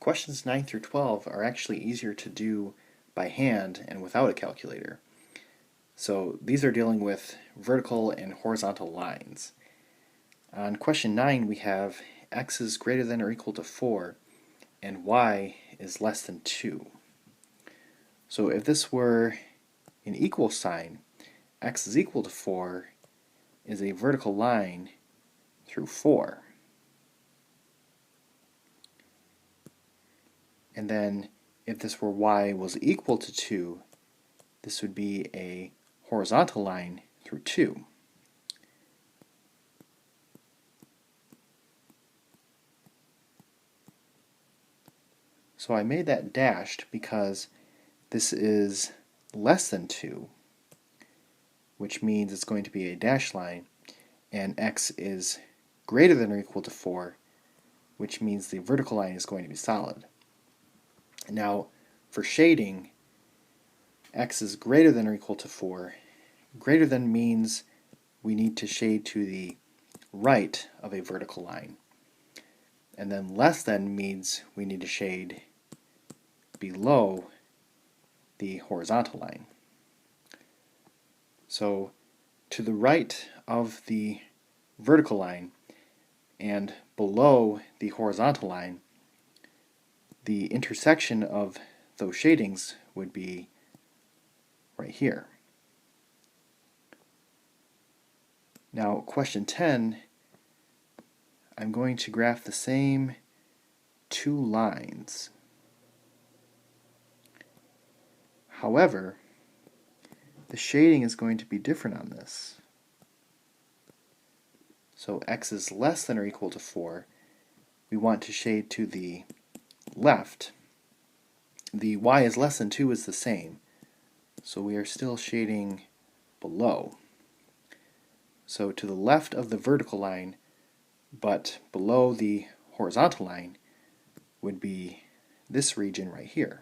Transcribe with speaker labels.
Speaker 1: Questions 9 through 12 are actually easier to do by hand and without a calculator. So these are dealing with vertical and horizontal lines. On question 9 we have x is greater than or equal to 4 and y is less than 2. So if this were an equal sign, x is equal to 4 is a vertical line through 4. And then if this were y was equal to 2, this would be a horizontal line through 2. So I made that dashed because this is less than 2, which means it's going to be a dashed line, and x is greater than or equal to 4, which means the vertical line is going to be solid. Now, for shading, x is greater than or equal to 4. Greater than means we need to shade to the right of a vertical line. And then less than means we need to shade below the horizontal line. So to the right of the vertical line and below the horizontal line, the intersection of those shadings would be right here. Now, question 10, I'm going to graph the same two lines. However, the shading is going to be different on this. So x is less than or equal to 4. We want to shade to the left. The y is less than 2 is the same, so we are still shading below. So to the left of the vertical line, but below the horizontal line, would be this region right here.